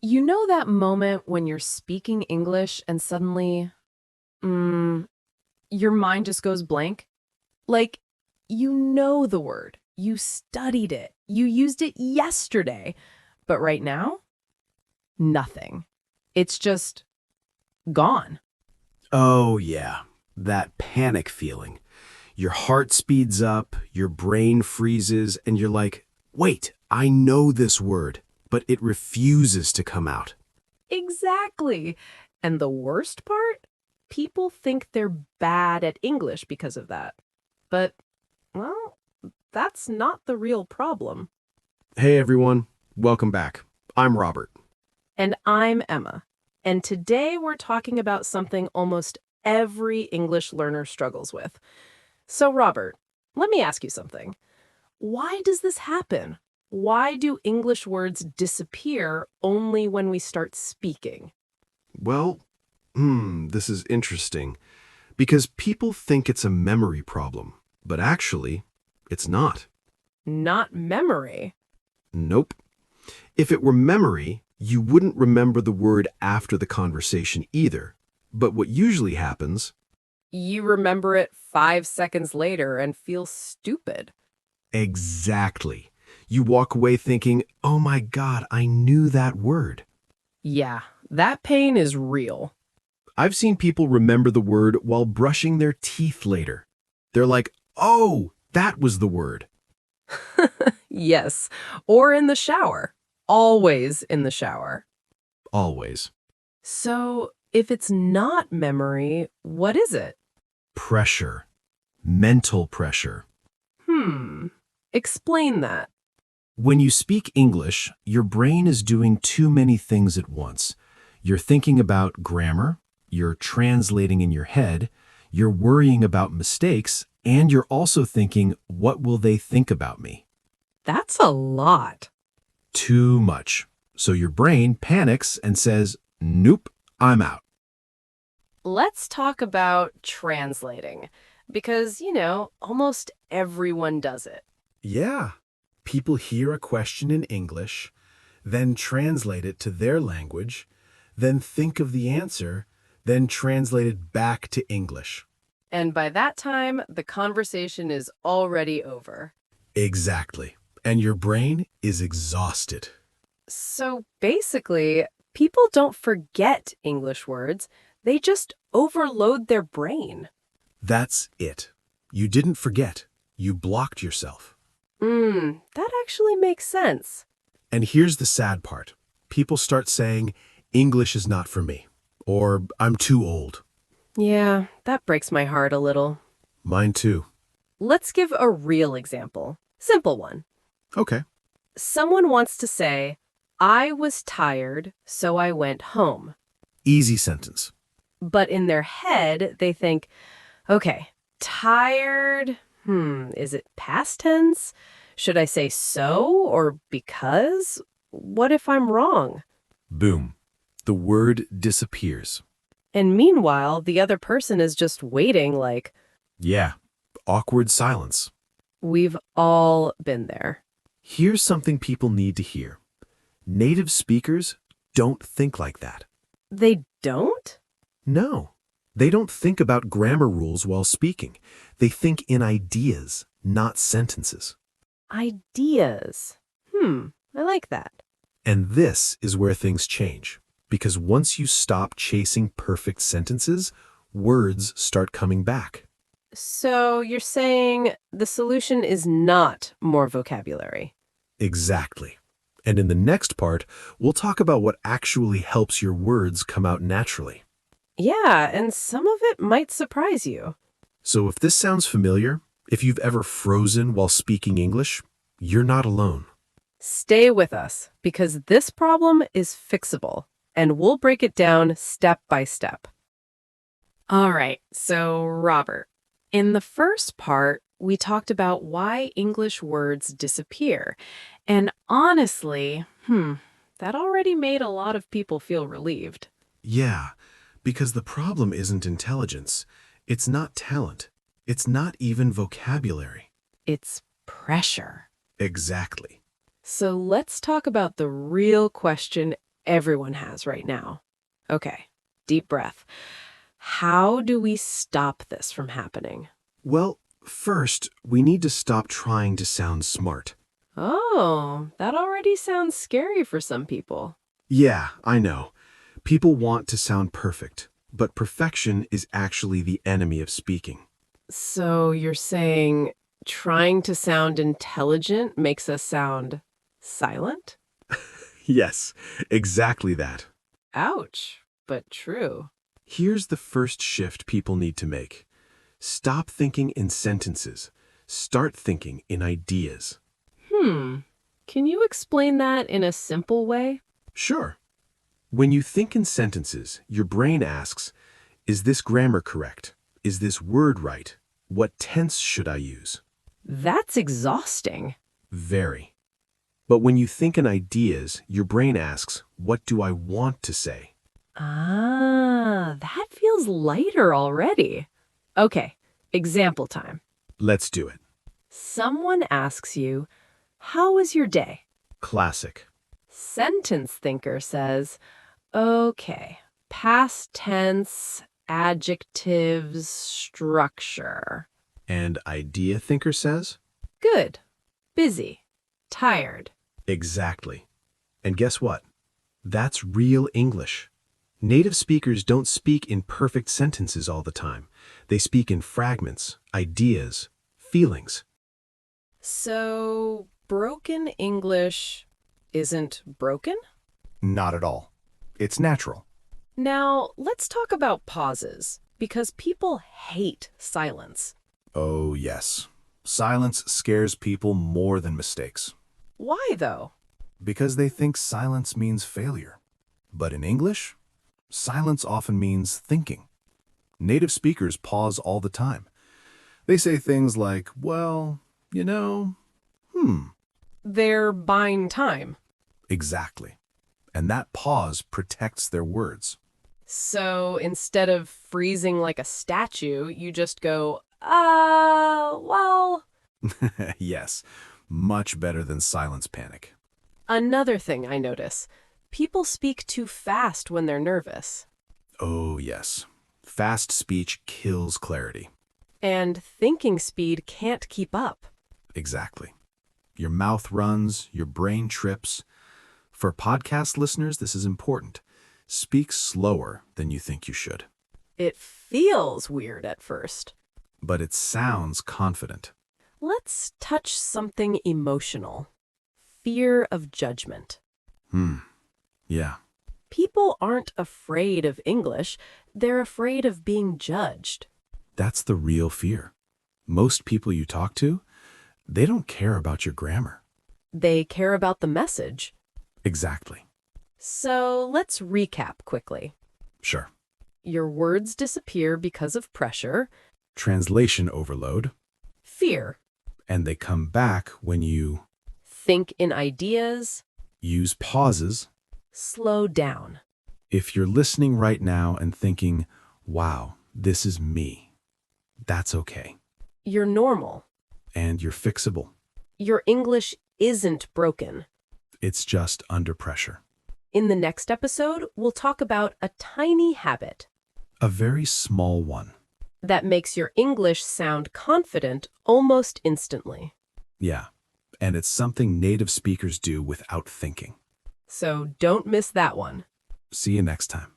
You know that moment when you're speaking English and suddenly, mm, your mind just goes blank? Like, you know the word, you studied it, you used it yesterday, but right now, nothing. It's just gone. Oh, yeah, that panic feeling. Your heart speeds up, your brain freezes, and you're like, wait, I know this word, but it refuses to come out. Exactly. And the worst part? People think they're bad at English because of that. But, well, that's not the real problem. Hey, everyone, welcome back. I'm Robert. And I'm Emma. And today we're talking about something almost every English learner struggles with. So, Robert, let me ask you something. Why does this happen? Why do English words disappear only when we start speaking? Well, this is interesting because people think it's a memory problem, but actually, it's not. Not memory. Nope. If it were memory, you wouldn't remember the word after the conversation either. But what usually happens, You remember it 5 seconds later and feel stupid. exactly. You walk away thinking, oh my God, I knew that word. Yeah, that pain is real. I've seen people remember the word while brushing their teeth later. They're like, oh, that was the word. Yes, or in the shower. Always in the shower. Always. So, if it's not memory, what is it? Pressure. Mental pressure. Hmm. Explain that. When you speak English, your brain is doing too many things at once. You're thinking about grammar, you're translating in your head, you're worrying about mistakes, and you're also thinking, what will they think about me? That's a lot. Too much. So your brain panics and says, nope, I'm out. Let's talk about translating. Because, almost everyone does it. Yeah. People hear a question in English, then translate it to their language, then think of the answer, then translate it back to English. And by that time, the conversation is already over. Exactly. And your brain is exhausted. So basically, people don't forget English words, they just overload their brain. That's it. You didn't forget. You blocked yourself. That actually makes sense. And here's the sad part. People start saying, English is not for me, or I'm too old. Yeah, that breaks my heart a little. Mine too. Let's give a real example. Simple one. Okay. Someone wants to say, I was tired, so I went home. Easy sentence. But in their head, they think, okay, tired, is it past tense? Should I say so or because? What if I'm wrong? Boom. The word disappears. And meanwhile, the other person is just waiting like, Yeah. Awkward silence. we've all been there. Here's something people need to hear. Native speakers don't think like that. They don't? No. They don't think about grammar rules while speaking. They think in ideas, not sentences. Ideas. I like that. And this is where things change. Because once you stop chasing perfect sentences, words start coming back. So you're saying the solution is not more vocabulary. Exactly. And in the next part, we'll talk about what actually helps your words come out naturally. Yeah, and some of it might surprise you. So if this sounds familiar, if you've ever frozen while speaking English, you're not alone. Stay with us because this problem is fixable, and we'll break it down step by step. All right, so Robert, in the first part, we talked about why English words disappear. And honestly, that already made a lot of people feel relieved. Yeah, because the problem isn't intelligence. It's not talent. It's not even vocabulary. It's pressure. Exactly. So let's talk about the real question everyone has right now. Okay, deep breath. How do we stop this from happening? Well, first, we need to stop trying to sound smart. Oh, that already sounds scary for some people. Yeah, I know. People want to sound perfect, but perfection is actually the enemy of speaking. So you're saying trying to sound intelligent makes us sound silent? Yes, exactly that. Ouch, but true. Here's the first shift people need to make. Stop thinking in sentences. Start thinking in ideas. Hmm. Can you explain that in a simple way? Sure. When you think in sentences, your brain asks, is this grammar correct? Is this word right? What tense should I use? That's exhausting. Very. But when you think in ideas, your brain asks, what do I want to say? Ah, that feels lighter already. Okay, example time. Let's do it. Someone asks you, how was your day? Classic. Sentence thinker says, okay, past tense, adjectives, structure. And idea thinker says? Good, busy, tired. Exactly. And guess what? That's real English. Native speakers don't speak in perfect sentences all the time. They speak in fragments, ideas, feelings. So, broken English isn't broken? Not at all. It's natural. Now, let's talk about pauses, because people hate silence. Oh, yes. Silence scares people more than mistakes. Why, though? Because they think silence means failure. But in English, silence often means thinking. Native speakers pause all the time. They say things like, well, you know, hmm. They're buying time. Exactly. And that pause protects their words. So, instead of freezing like a statue, you just go, well. Yes, much better than silence panic. Another thing I notice, people speak too fast when they're nervous. Oh, yes. Fast speech kills clarity. And thinking speed can't keep up. Exactly. Your mouth runs, your brain trips. For podcast listeners, this is important. Speak slower than you think you should. It feels weird at first. But it sounds confident. Let's touch something emotional. Fear of judgment. Yeah. People aren't afraid of English, they're afraid of being judged. That's the real fear. Most people you talk to, they don't care about your grammar. They care about the message. Exactly. So let's recap quickly. Sure. Your words disappear because of pressure, Translation overload, fear, and they come back when you think in ideas, use pauses. slow down. If you're listening right now and thinking, wow, this is me, that's okay. You're normal. And you're fixable. Your English isn't broken. It's just under pressure. In the next episode, we'll talk about a tiny habit A very small one. that makes your English sound confident almost instantly. Yeah. And it's something native speakers do without thinking. So don't miss that one. See you next time.